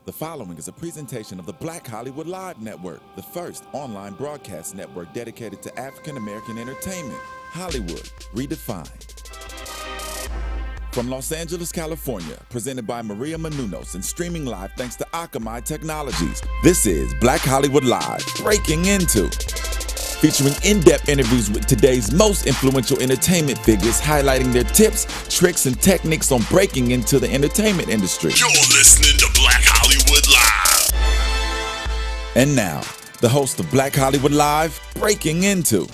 The following is a presentation of the Black Hollywood Live Network, the first online broadcast network dedicated to African American entertainment. Hollywood redefined. From Los Angeles, California, presented by Maria Menounos and streaming live thanks to Akamai Technologies. This is Black Hollywood Live, Breaking Into. Featuring in-depth interviews with today's most influential entertainment figures, highlighting their tips, tricks, and techniques on breaking into the entertainment industry. You're listening to Black Hollywood Live. And now, the host of Black Hollywood Live, Breaking Into.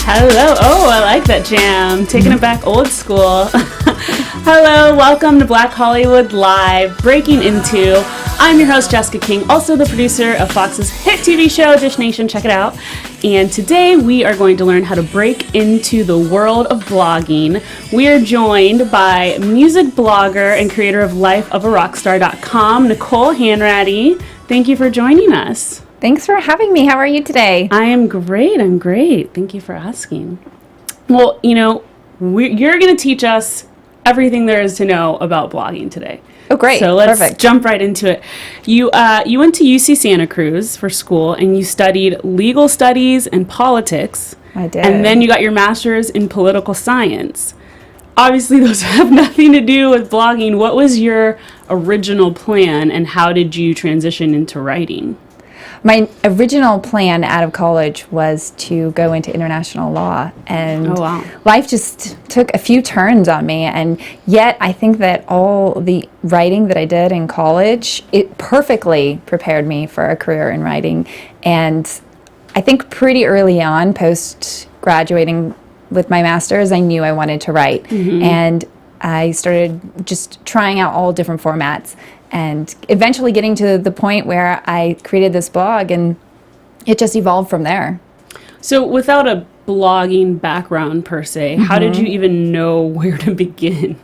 Hello. Oh, I like that jam. Taking it back old school. Hello, welcome to Black Hollywood Live, Breaking Into. I'm your host, Jessica King, also the producer of Fox's hit TV show, Dish Nation. Check it out. And today we are going to learn how to break into the world of blogging. We are joined by music blogger and creator of lifeofarockstar.com, Nicole Hanratty. Thank you for joining us. Thanks for having me. How are you today? I am great. Thank you for asking. Well, you're going to teach us everything there is to know about blogging today. Oh, great. So let's Perfect. jump right into it. You went to UC Santa Cruz for school, and you studied legal studies and politics. I did. And then you got your master's in political science. Obviously, those have nothing to do with blogging. What was your original plan, and how did you transition into writing? My original plan out of college was to go into international law, and life just took a few turns on me, and yet I think that all the writing that I did in college, it perfectly prepared me for a career in writing. And I think pretty early on, post graduating with my master's, I knew I wanted to write. Mm-hmm. And I started just trying out all different formats, and eventually getting to the point where I created this blog, and it just evolved from there. So without a blogging background per se, how did you even know where to begin?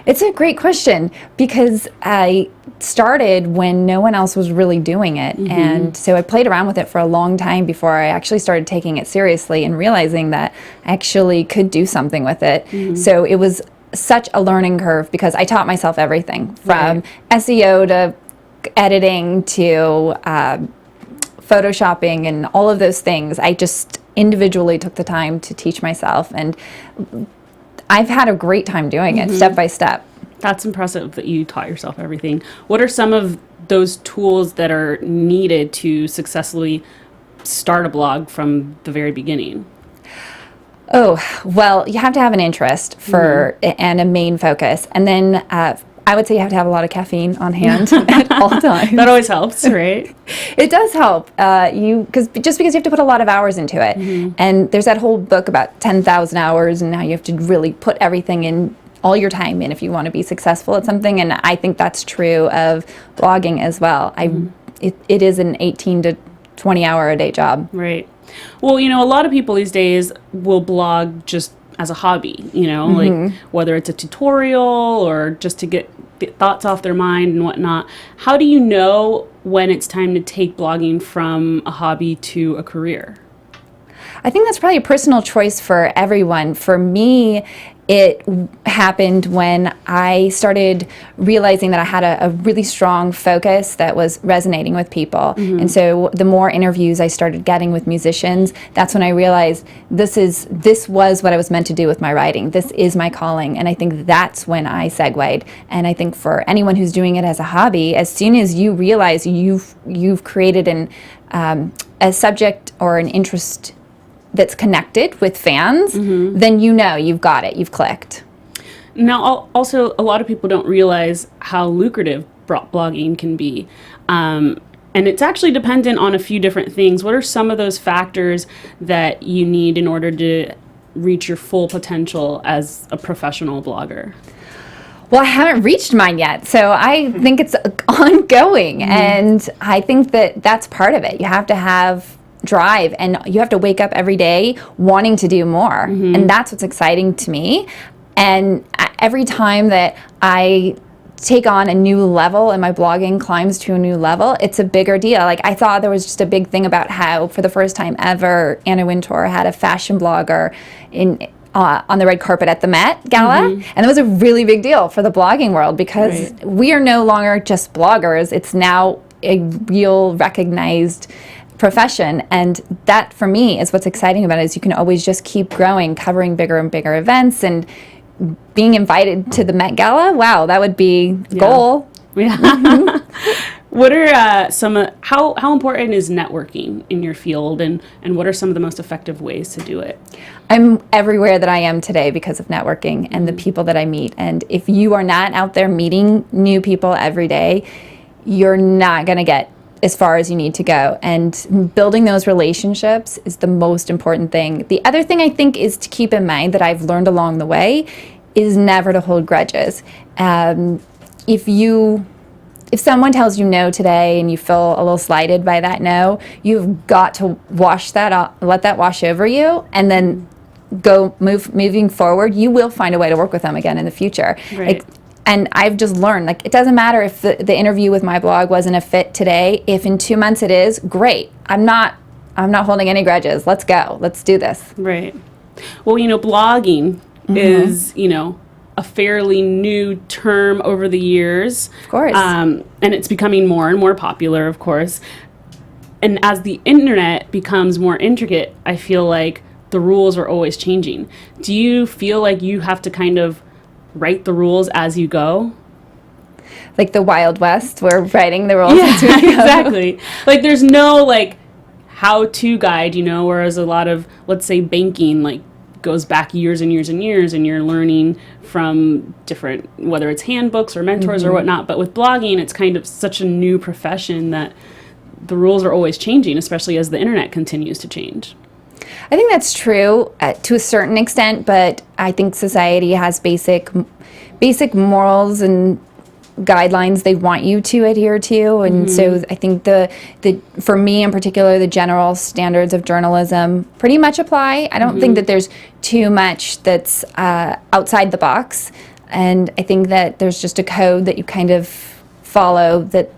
It's a great question, because I started when no one else was really doing it. Mm-hmm. And so I played around with it for a long time before I actually started taking it seriously and realizing that I actually could do something with it. Mm-hmm. So it was such a learning curve, because I taught myself everything from SEO to editing to photoshopping and all of those things. I just individually took the time to teach myself, and I've had a great time doing it step by step. That's impressive that you taught yourself everything. What are some of those tools that are needed to successfully start a blog from the very beginning? Oh, well, you have to have an interest for and a main focus. And then I would say you have to have a lot of caffeine on hand at all times. That always helps, right? It does because you have to put a lot of hours into it. Mm-hmm. And there's that whole book about 10,000 hours, and how you have to really put everything in, all your time in, if you want to be successful at something. And I think that's true of blogging as well. It is an 18 to 20 hour a day job. Right. Well, a lot of people these days will blog just as a hobby, like whether it's a tutorial or just to get thoughts off their mind and whatnot. How do you know when it's time to take blogging from a hobby to a career? I think that's probably a personal choice for everyone. For me, it happened when I started realizing that I had a really strong focus that was resonating with people. Mm-hmm. And so the more interviews I started getting with musicians, that's when I realized this was what I was meant to do with my writing. This is my calling. And I think that's when I segued. And I think for anyone who's doing it as a hobby, as soon as you realize you've created a subject or an interest that's connected with fans, then you've got it, you've clicked. Now, also, a lot of people don't realize how lucrative blogging can be. And it's actually dependent on a few different things. What are some of those factors that you need in order to reach your full potential as a professional blogger? Well, I haven't reached mine yet, so I think it's ongoing. And I think that that's part of it. You have to have drive, and you have to wake up every day wanting to do more. And that's what's exciting to me. And every time that I take on a new level and my blogging climbs to a new level, it's a bigger deal. Like, I thought there was just a big thing about how, for the first time ever, Anna Wintour had a fashion blogger on the red carpet at the Met Gala. And it was a really big deal for the blogging world because we are no longer just bloggers. It's now a real recognized profession. And that, for me, is what's exciting about it, is you can always just keep growing, covering bigger and bigger events, and being invited to the Met Gala. Wow, that would be the goal. Yeah. What are how important is networking in your field, and what are some of the most effective ways to do it? I'm everywhere that I am today because of networking and the people that I meet. And if you are not out there meeting new people every day, you're not going to get as far as you need to go. And building those relationships is the most important thing. The other thing I think is to keep in mind that I've learned along the way is never to hold grudges. If someone tells you no today and you feel a little slighted by that no, you've got to wash that off, let that wash over you, and then moving forward. You will find a way to work with them again in the future. Right. And I've just learned, it doesn't matter if the interview with my blog wasn't a fit today. If in 2 months it is, great. I'm not holding any grudges. Let's go. Let's do this. Right. Well, blogging is, a fairly new term over the years. Of course. And it's becoming more and more popular, of course. And as the internet becomes more intricate, I feel like the rules are always changing. Do you feel like you have to kind of write the rules as you go? Like the Wild West, we're writing the rules as we go. Exactly. Like there's no how-to guide, whereas a lot of, let's say, banking, goes back years and years and years, and you're learning from different, whether it's handbooks or mentors or whatnot. But with blogging, it's kind of such a new profession that the rules are always changing, especially as the internet continues to change. I think that's true to a certain extent, but I think society has basic morals and guidelines they want you to adhere to, and so I think the for me in particular, the general standards of journalism pretty much apply. I don't think that there's too much that's outside the box, and I think that there's just a code that you kind of follow that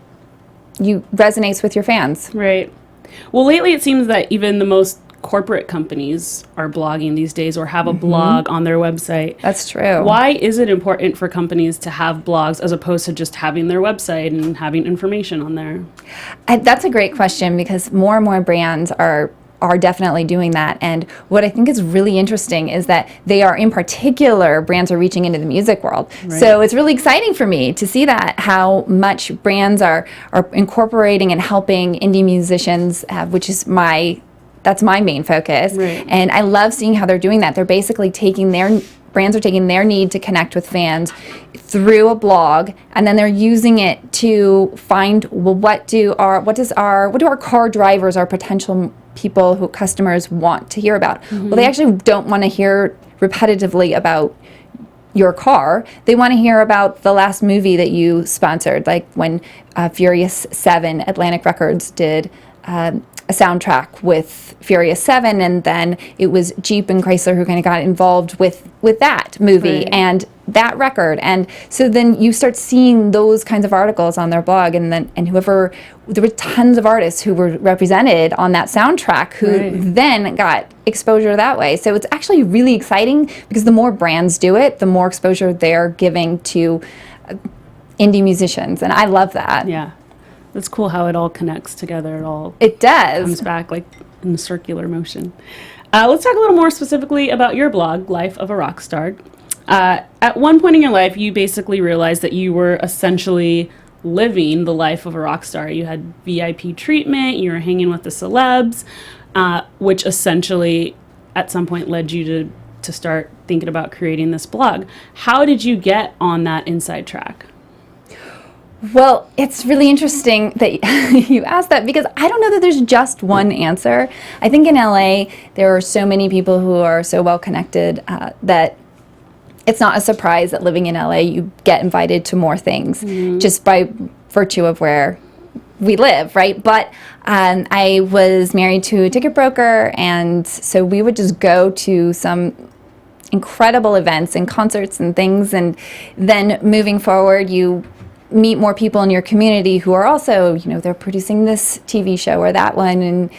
resonates with your fans. Right. Well, lately it seems that even the most corporate companies are blogging these days, or have a blog on their website. That's true. Why is it important for companies to have blogs as opposed to just having their website and having information on there? That's a great question, because more and more brands are definitely doing that. And what I think is really interesting is that brands are reaching into the music world. Right. So it's really exciting for me to see that, how much brands are incorporating and helping indie musicians, which is that's my main focus. Right. And I love seeing how they're doing that. They're basically brands are taking their need to connect with fans through a blog, and then they're using it to find, well, what do our car drivers, our potential people who customers want to hear about? Well, they actually don't want to hear repetitively about your car. They want to hear about the last movie that you sponsored, like when Furious 7, Atlantic Records did a soundtrack with Furious 7, and then it was Jeep and Chrysler who kind of got involved with that movie and that record. And so then you start seeing those kinds of articles on their blog, and there were tons of artists who were represented on that soundtrack who then got exposure that way. So it's actually really exciting, because the more brands do it, the more exposure they're giving to indie musicians, and I love that. Yeah. It's cool how it all connects together. It does. Comes back in the circular motion. Let's talk a little more specifically about your blog, Life of a Rock Star. At one point in your life, you basically realized that you were essentially living the life of a rock star. You had VIP treatment, you were hanging with the celebs, which essentially at some point led you to start thinking about creating this blog. How did you get on that inside track? Well, it's really interesting that you asked that, because I don't know that there's just one answer. I think in LA, there are so many people who are so well connected that it's not a surprise that living in LA, you get invited to more things just by virtue of where we live, right? But I was married to a ticket broker, and so we would just go to some incredible events and concerts and things, and then moving forward, you meet more people in your community who are also, they're producing this TV show or that one, and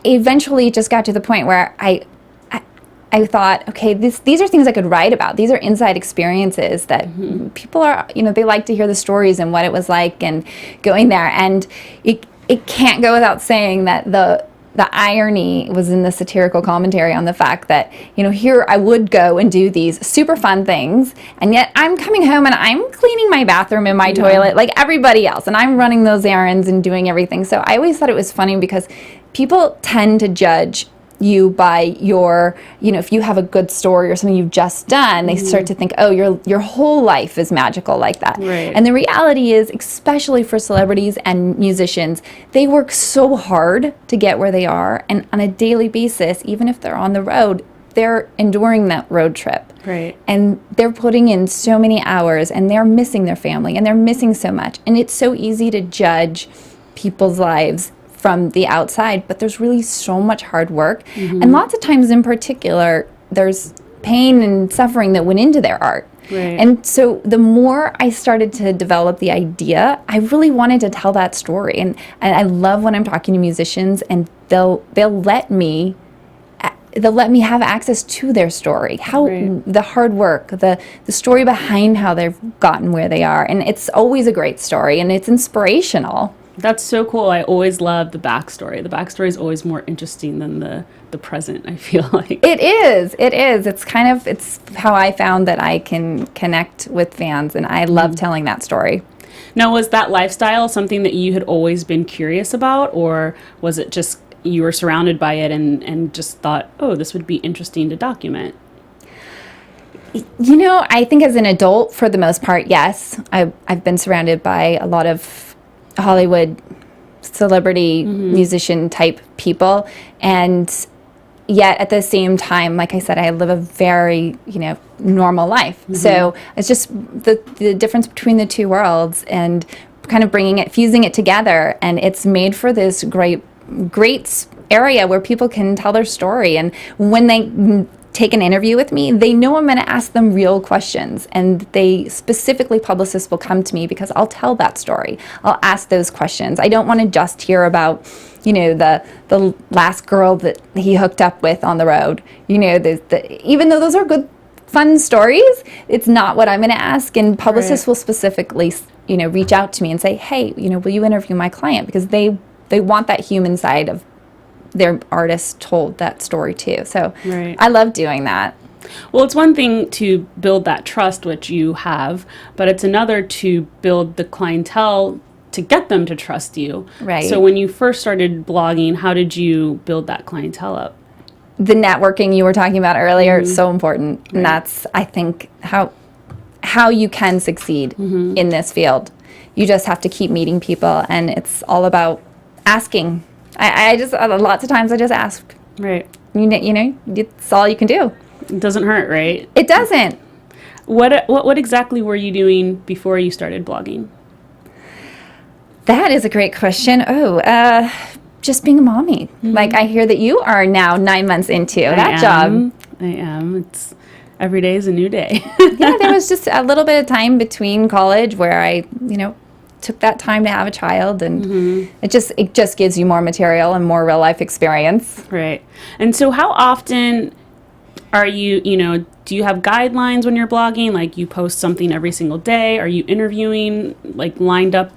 eventually it just got to the point where I I thought, okay, these are things I could write about. These are inside experiences that people are, they like to hear the stories and what it was like and going there. And it can't go without saying that the irony was in the satirical commentary on the fact that, here I would go and do these super fun things, and yet I'm coming home and I'm cleaning my bathroom and my toilet like everybody else, and I'm running those errands and doing everything. So I always thought it was funny because people tend to judge you by your, if you have a good story or something you've just done, they start to think, oh, your whole life is magical like that. Right. And the reality is, especially for celebrities and musicians, they work so hard to get where they are, and on a daily basis, even if they're on the road, they're enduring that road trip. Right. And they're putting in so many hours, and they're missing their family, and they're missing so much. And it's so easy to judge people's lives from the outside, but there's really so much hard work. And lots of times in particular, there's pain and suffering that went into their art. Right. And so the more I started to develop the idea, I really wanted to tell that story. And I love when I'm talking to musicians and they'll let me have access to their story, how the hard work, the story behind how they've gotten where they are. And it's always a great story, and it's inspirational. That's so cool. I always love the backstory. The backstory is always more interesting than the present, I feel like. It is. It's how I found that I can connect with fans, and I love telling that story. Now, was that lifestyle something that you had always been curious about, or was it just you were surrounded by it and just thought, oh, this would be interesting to document? I think as an adult, for the most part, yes. I've been surrounded by a lot of Hollywood celebrity musician type people, and yet at the same time, like I said, I live a very normal life. So it's just the difference between the two worlds, and kind of fusing it together, and it's made for this great area where people can tell their story. And when they take an interview with me, they know I'm going to ask them real questions, and publicists will come to me because I'll tell that story. I'll ask those questions. I don't want to just hear about, the last girl that he hooked up with on the road. Even though those are good, fun stories, it's not what I'm going to ask. And publicists will specifically, reach out to me and say, hey, will you interview my client? Because they want that human side of their artist told that story too. So I love doing that. Well, it's one thing to build that trust, which you have, but it's another to build the clientele to get them to trust you. Right. So when you first started blogging, how did you build that clientele up? The networking you were talking about earlier is so important. Right. And that's, I think, how you can succeed in this field. You just have to keep meeting people, and it's all about asking. I just, lots of times I just ask. Right. It's all you can do. It doesn't hurt, right? It doesn't. What exactly were you doing before you started blogging? That is a great question. Just being a mommy. Like, I hear that you are now 9 months into that job. I am. It's every day is a new day. Yeah, there was just a little bit of time between college where I, took that time to have a child, and it just gives you more material and more real life experience. Right. And so how often are you, do you have guidelines when you're blogging? Like, you post something every single day? Are you interviewing, like, lined up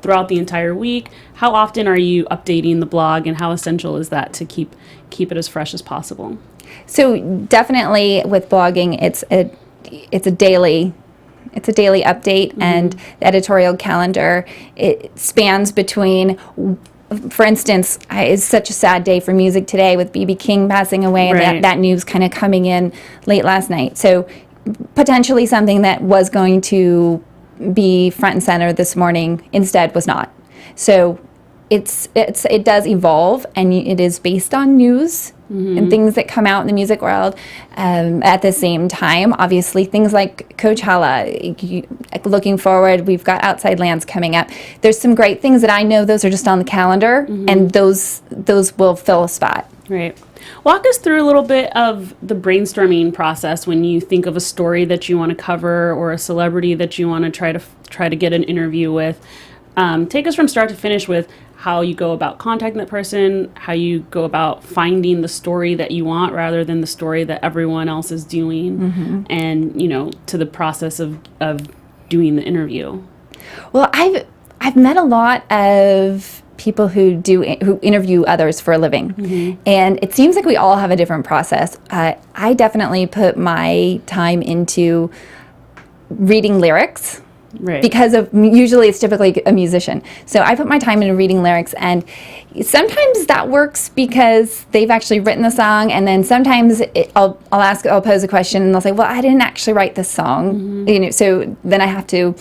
throughout the entire week? How often are you updating the blog, and how essential is that to keep it as fresh as possible? So definitely with blogging, it's a daily update, and the editorial calendar, it spans between, for instance, it's such a sad day for music today with B.B. King passing away, and that news kind of coming in late last night. So potentially something that was going to be front and center this morning instead was not. So it does evolve, and it is based on news and things that come out in the music world. At the same time, obviously, things like Coachella, looking forward, we've got Outside Lands coming up. There's some great things that I know those are just on the calendar, and those will fill a spot. Right. Walk us through a little bit of the brainstorming process when you think of a story that you want to cover, or a celebrity that you want to try to get an interview with. Take us from start to finish with how you go about contacting that person, how you go about finding the story that you want rather than the story that everyone else is doing, and, you know, to the process of doing the interview? Well, I've met a lot of people who interview others for a living, and it seems like we all have a different process. I definitely put my time into reading lyrics. Right. Because usually it's typically a musician. So I put my time into reading lyrics, and sometimes that works because they've actually written the song, and then sometimes I'll pose a question and they'll say, well, I didn't actually write this song. You know, so then I have to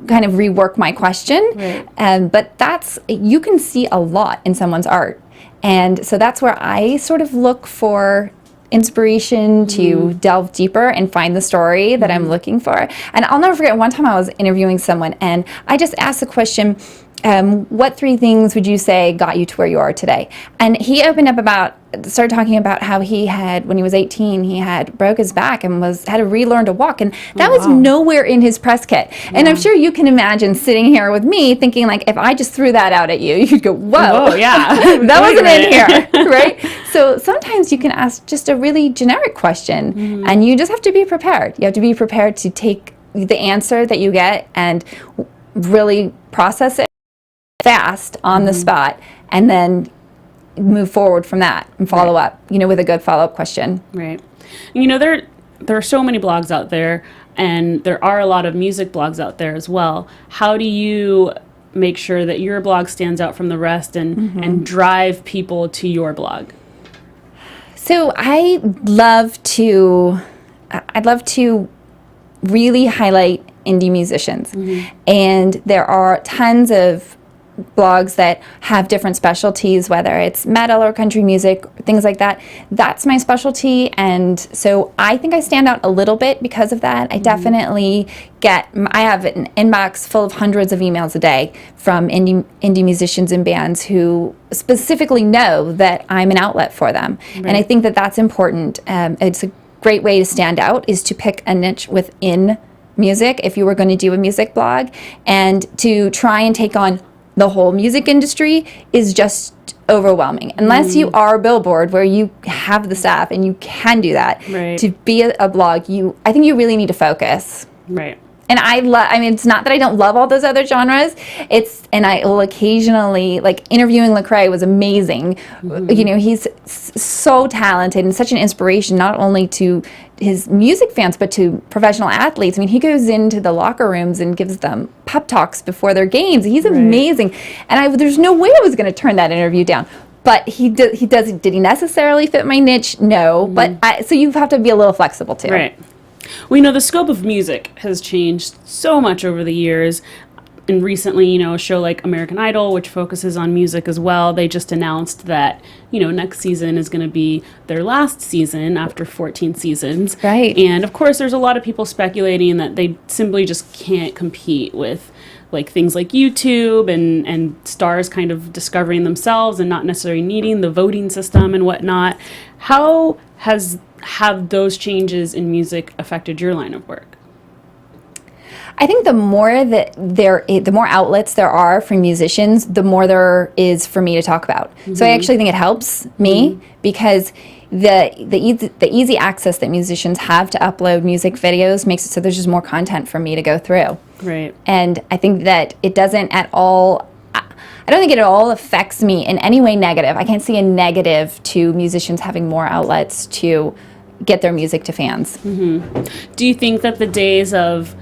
kind of rework my question. Right. But you can see a lot in someone's art. And so that's where I sort of look for inspiration to delve deeper and find the story that I'm looking for. And I'll never forget, one time I was interviewing someone and I just asked the question, what 3 things would you say got you to where you are today? And he started talking about how he had, when he was 18, he had broke his back and had to relearn to walk. And that was nowhere in his press kit. And I'm sure you can imagine sitting here with me thinking, like, if I just threw that out at you, you'd go, whoa, yeah. that wasn't in here, right? So sometimes you can ask just a really generic question, and you just have to be prepared. You have to be prepared to take the answer that you get and really process it fast on the spot, and then move forward from that and follow up, you know, with a good follow-up question. Right. You know, there are so many blogs out there, and there are a lot of music blogs out there as well. How do you make sure that your blog stands out from the rest and drive people to your blog? So I'd love to really highlight indie musicians. And there are tons of blogs that have different specialties, whether it's metal or country music, things like that. That's my specialty, and so I think I stand out a little bit because of that. I definitely I have an inbox full of hundreds of emails a day from indie musicians and bands who specifically know that I'm an outlet for them. Right. And I think that that's important. It's a great way to stand out is to pick a niche within music if you were going to do a music blog, and to try and take on the whole music industry is just overwhelming. Unless you are Billboard, where you have the staff and you can do that. Right. To be a blog, I think you really need to focus. Right. And I mean, it's not that I don't love all those other genres. And I will occasionally, like, interviewing Lecrae was amazing. You know, he's so talented and such an inspiration, not only to his music fans, but to professional athletes. I mean, he goes into the locker rooms and gives them pep talks before their games. He's amazing. And there's no way I was going to turn that interview down. But did he necessarily fit my niche? No. But so you have to be a little flexible too. Right. We know the scope of music has changed so much over the years. And recently, you know, a show like American Idol, which focuses on music as well, they just announced that, you know, next season is going to be their last season after 14 seasons. Right. And of course, there's a lot of people speculating that they simply just can't compete with, like, things like YouTube and stars kind of discovering themselves and not necessarily needing the voting system and whatnot. How have those changes in music affected your line of work? I think the more outlets there are for musicians, the more there is for me to talk about. So I actually think it helps me because the easy access that musicians have to upload music videos makes it so there's just more content for me to go through. Right. And I think that it doesn't at all. I don't think it at all affects me in any way negative. I can't see a negative to musicians having more outlets to get their music to fans. Do you think that the days of,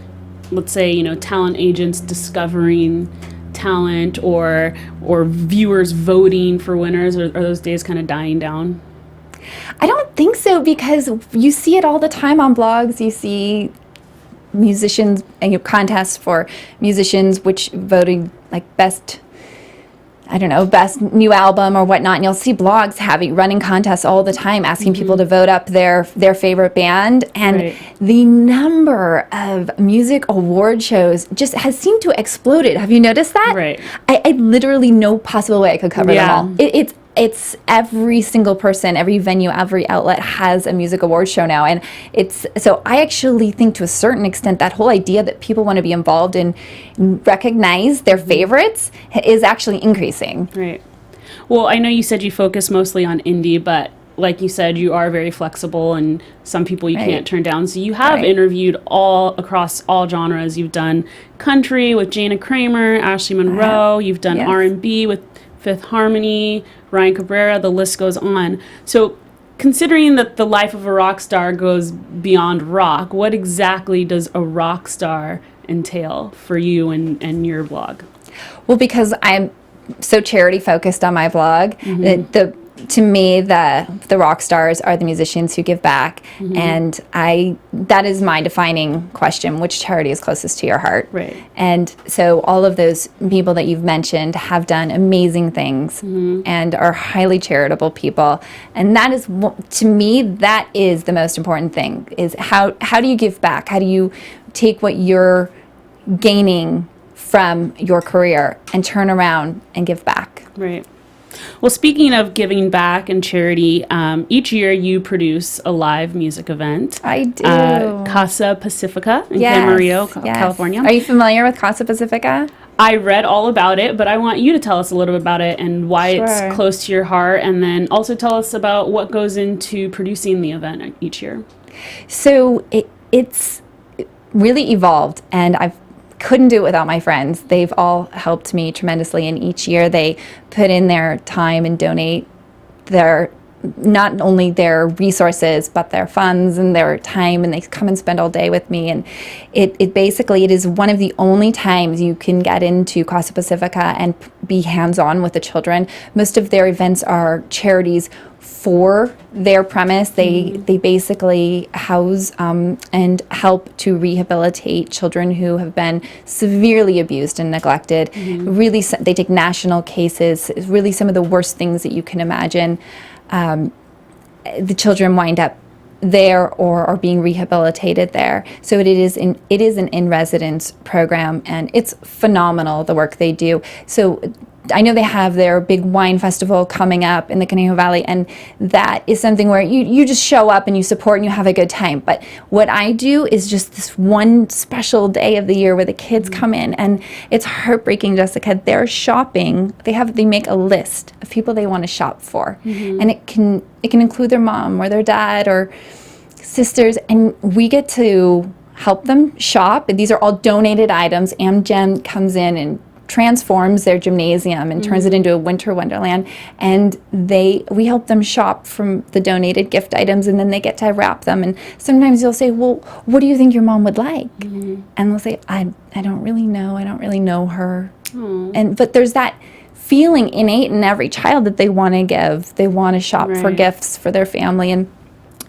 let's say, you know, talent agents discovering talent or viewers voting for winners, are those days kind of dying down? I don't think so, because you see it all the time on blogs. You see musicians and contests for musicians which voting like best new album or whatnot, and you'll see blogs running contests all the time asking people to vote up their favorite band, and the number of music award shows just has seemed to have exploded. Have you noticed that? Right. I literally no possible way I could cover them all. it's every single person, every venue, every outlet has a music award show now. And so I actually think to a certain extent that whole idea that people want to be involved and recognize their favorites is actually increasing. Right. Well, I know you said you focus mostly on indie, but like you said, you are very flexible, and some people you can't turn down. So you have interviewed all across all genres. You've done country with Jana Kramer, Ashley Monroe. You've done R&B with Fifth Harmony, Ryan Cabrera. The list goes on. So considering that the life of a rock star goes beyond rock, what exactly does a rock star entail for you and your blog? Well, because I'm so charity focused on my blog, to me, the rock stars are the musicians who give back, and that is my defining question: which charity is closest to your heart? Right. And so all of those people that you've mentioned have done amazing things and are highly charitable people, and that is, to me, that is the most important thing: is how do you give back? How do you take what you're gaining from your career and turn around and give back? Right. Well, speaking of giving back and charity, each year you produce a live music event. I do. Casa Pacifica in Camarillo, California. Are you familiar with Casa Pacifica? I read all about it, but I want you to tell us a little bit about it and why it's close to your heart, and then also tell us about what goes into producing the event each year. So it's really evolved, and I couldn't do it without my friends. They've all helped me tremendously, and each year they put in their time and donate not only their resources but their funds and their time, and they come and spend all day with me. And it basically, it is one of the only times you can get into Casa Pacifica and be hands-on with the children. Most of their events are charities for their premise. They basically house and help to rehabilitate children who have been severely abused and neglected. Really, they take national cases, really some of the worst things that you can imagine. The children wind up there or are being rehabilitated there. So it is an in-residence program, and it's phenomenal, the work they do. So I know they have their big wine festival coming up in the Conejo Valley, and that is something where you just show up and you support and you have a good time. But what I do is just this one special day of the year where the kids come in, and it's heartbreaking, Jessica. They're shopping. They make a list of people they want to shop for, and it can include their mom or their dad or sisters, and we get to help them shop. And these are all donated items. Amgen comes in and transforms their gymnasium and turns it into a winter wonderland, and we help them shop from the donated gift items, and then they get to wrap them. And sometimes you'll say, well, what do you think your mom would like? And they'll say, I don't really know her. But there's that feeling innate in every child that they want to give. They want to shop for gifts for their family, and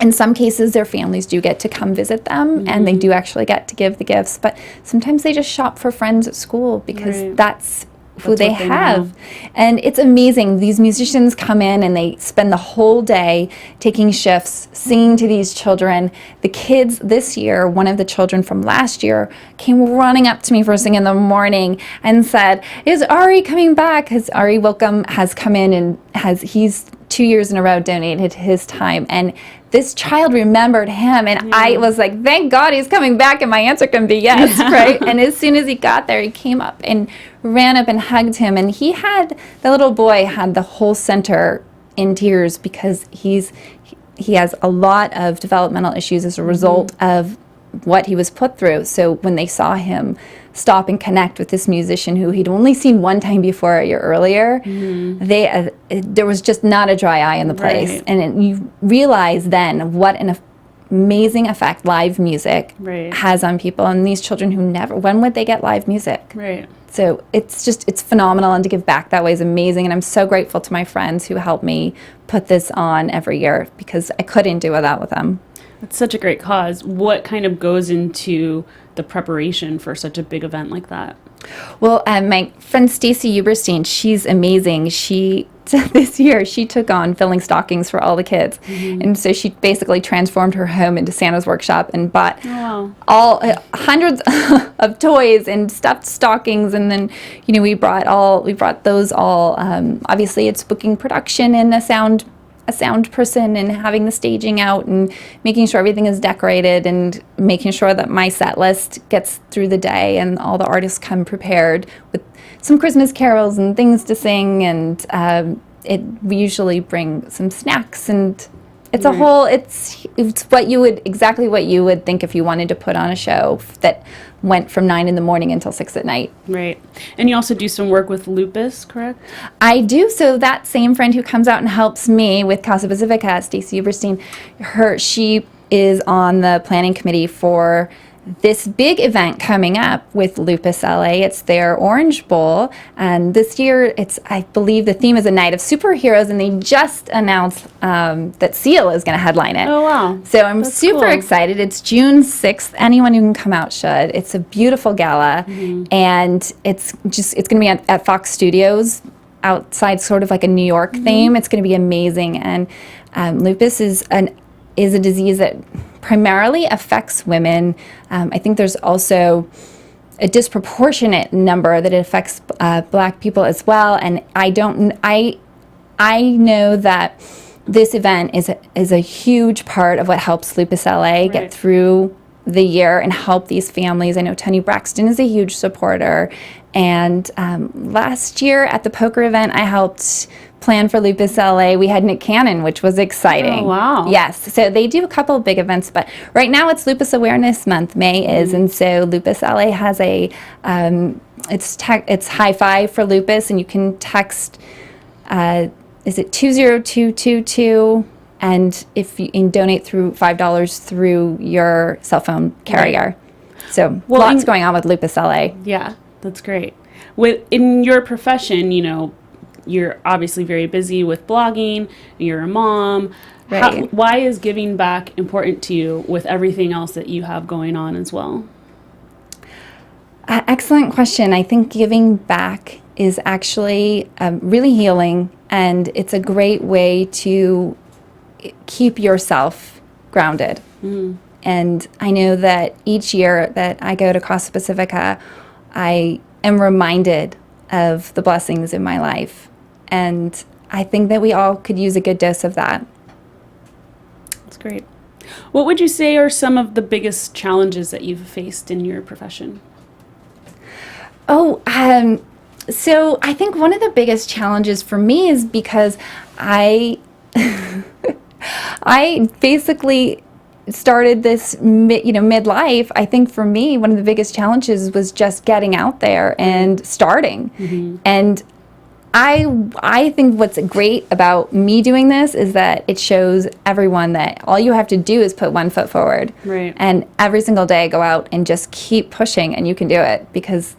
in some cases, their families do get to come visit them, and they do actually get to give the gifts. But sometimes they just shop for friends at school because that's who they have. And it's amazing. These musicians come in and they spend the whole day taking shifts, singing to these children. The kids this year, one of the children from last year, came running up to me first thing in the morning and said, "Is Ari coming back?" Because Ari Wilkham has come in and he's 2 years in a row donated his time, and this child remembered him, and I was like, thank God he's coming back, and my answer can be yes, right? And as soon as he got there, he came up and ran up and hugged him, and the little boy had the whole center in tears because he has a lot of developmental issues as a result of what he was put through. So when they saw him stop and connect with this musician who he'd only seen one time before a year earlier, there was just not a dry eye in the place. And you realize then what an amazing effect live music has on people. And these children when would they get live music? So it's phenomenal, and to give back that way is amazing. And I'm so grateful to my friends who help me put this on every year, because I couldn't do without with them. It's such a great cause. What kind of goes into the preparation for such a big event like that? Well, my friend Stacy Uberstein, she's amazing. This year, she took on filling stockings for all the kids. And so she basically transformed her home into Santa's workshop and bought all hundreds of toys and stuffed stockings. And then, we brought those all. Obviously, it's booking production and a sound person and having the staging out and making sure everything is decorated and making sure that my set list gets through the day and all the artists come prepared with some Christmas carols and things to sing, and we usually bring some snacks, and it's a whole, it's exactly what you would think if you wanted to put on a show that went from 9 a.m. until 6 p.m. Right. And you also do some work with lupus, correct? I do. So that same friend who comes out and helps me with Casa Pacifica, Stacy Uberstein, she is on the planning committee for this big event coming up with Lupus LA. It's their Orange Bowl, and this year I believe the theme is a night of superheroes, and they just announced that Seal is going to headline it. Oh, wow. So I'm super excited. It's June 6th. Anyone who can come out should. It's a beautiful gala, and it's going to be at Fox Studios outside, sort of like a New York theme. It's going to be amazing, and lupus is a disease that primarily affects women. I think there's also a disproportionate number that it affects Black people as well. And I know that this event is a huge part of what helps Lupus LA get through the year and help these families. I know Tony Braxton is a huge supporter. And last year at the poker event, I helped plan for Lupus LA. We had Nick Cannon, which was exciting. Oh, wow. Yes. So they do a couple of big events, but right now it's Lupus Awareness Month. May is, and so Lupus LA has it's high five for lupus, and you can text, is it 20222? And if you can donate through $5 through your cell phone carrier. So lots going on with Lupus LA. Yeah, that's great. In your profession, you're obviously very busy with blogging, you're a mom. Right. Why is giving back important to you with everything else that you have going on as well? Excellent question. I think giving back is actually really healing, and it's a great way to keep yourself grounded. And I know that each year that I go to Casa Pacifica, I am reminded of the blessings in my life. And I think that we all could use a good dose of that. That's great. What would you say are some of the biggest challenges that you've faced in your profession? So I think one of the biggest challenges for me is because I basically started this midlife. I think for me, one of the biggest challenges was just getting out there and starting. And I think what's great about me doing this is that it shows everyone that all you have to do is put one foot forward. Right. And every single day go out and just keep pushing, and you can do it. Because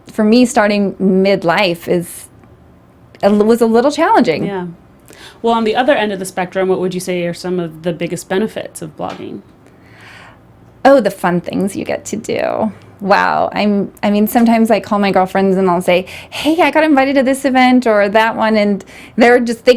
for me, starting midlife was a little challenging. Yeah. Well, on the other end of the spectrum, what would you say are some of the biggest benefits of blogging? Oh, the fun things you get to do. Wow. I mean, sometimes I call my girlfriends and I'll say, hey, I got invited to this event or that one. And they're just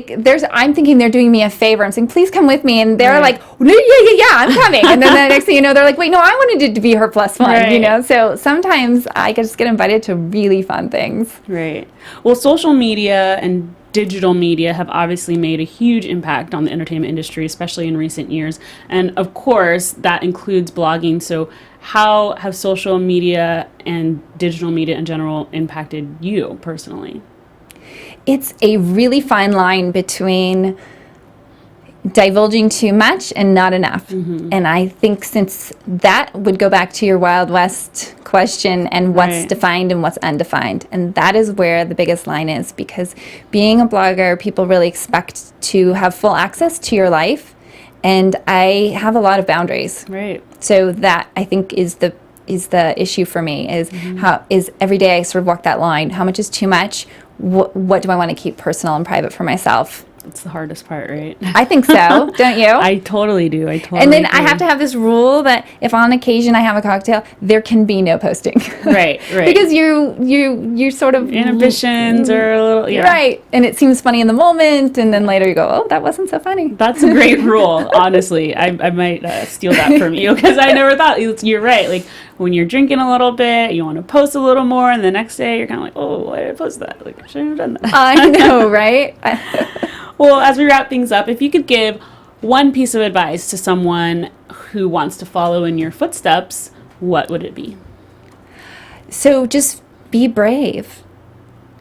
I'm thinking they're doing me a favor. I'm saying, please come with me. And they're like, yeah, I'm coming. And then the next thing you know, they're like, wait, no, I wanted it to be her plus one, So sometimes I just get invited to really fun things. Right. Well, social media and digital media have obviously made a huge impact on the entertainment industry, especially in recent years. And of course, that includes blogging. So how have social media and digital media in general impacted you personally? It's a really fine line between divulging too much and not enough. And I think since that would go back to your Wild West question and what's defined and what's undefined. And that is where the biggest line is, because being a blogger, people really expect to have full access to your life. And I have a lot of boundaries. Right. So that I think is the issue for me is how is every day I sort of walk that line. How much is too much? What do I want to keep personal and private for myself? It's the hardest part, right? I think so, don't you? I totally do. And then I have to have this rule that if on occasion I have a cocktail, there can be no posting. Right. Because you sort of inhibitions are a little right, and it seems funny in the moment, and then later you go, oh, that wasn't so funny. That's a great rule. Honestly, I might steal that from you because I never thought. You're right. Like when you're drinking a little bit, you want to post a little more, and the next day you're kind of like, oh, why did I post that? Like I shouldn't have done that. I know, right? Well, as we wrap things up, if you could give one piece of advice to someone who wants to follow in your footsteps, what would it be? So just be brave.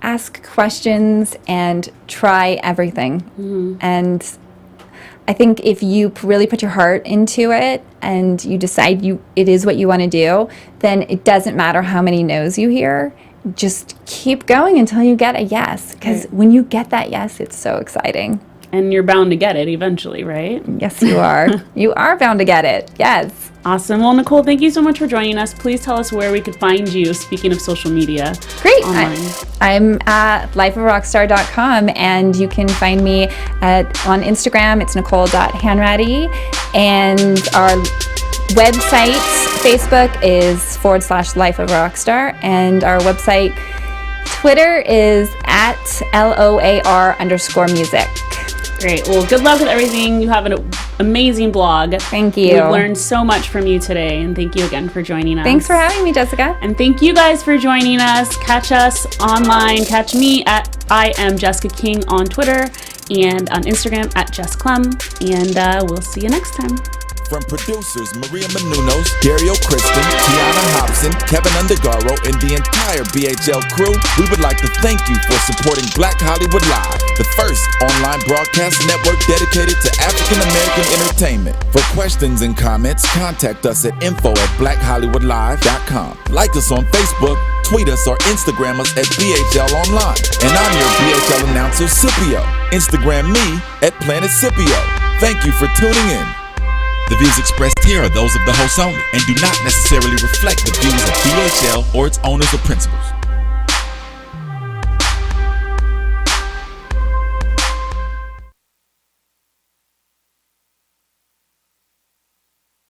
Ask questions and try everything. Mm-hmm. And I think if you really put your heart into it and you decide it is what you want to do, then it doesn't matter how many no's you hear. Just keep going until you get a yes. Because when you get that yes, it's so exciting. And you're bound to get it eventually, right? Yes, you are. You are bound to get it. Yes. Awesome. Well, Nicole, thank you so much for joining us. Please tell us where we could find you, speaking of social media. Great. Online. I'm at lifeofrockstar.com, and you can find me on Instagram. It's Nicole.Hanratty. And our website, Facebook, is /lifeofrockstar. And our website, Twitter, is at LOAR_music. Great. Well, good luck with everything. You have an amazing blog. Thank you. We've learned so much from you today, and thank you again for joining us. Thanks for having me, Jessica. And thank you guys for joining us. Catch us online. Catch me at I am Jessica King on Twitter and on Instagram at Jess Clem. And we'll see you next time. From producers Maria Menounos, Dario Kristen, Tiana Hobson, Kevin Undergaro, and the entire BHL crew, we would like to thank you for supporting Black Hollywood Live, the first online broadcast network dedicated to African American entertainment. For questions and comments, contact us at info@blackhollywoodlive.com. Like us on Facebook, tweet us, or Instagram us at BHL Online. And I'm your BHL announcer, Scipio. Instagram me at Planet Scipio. Thank you for tuning in. The views expressed here are those of the host only and do not necessarily reflect the views of BHL or its owners or principals.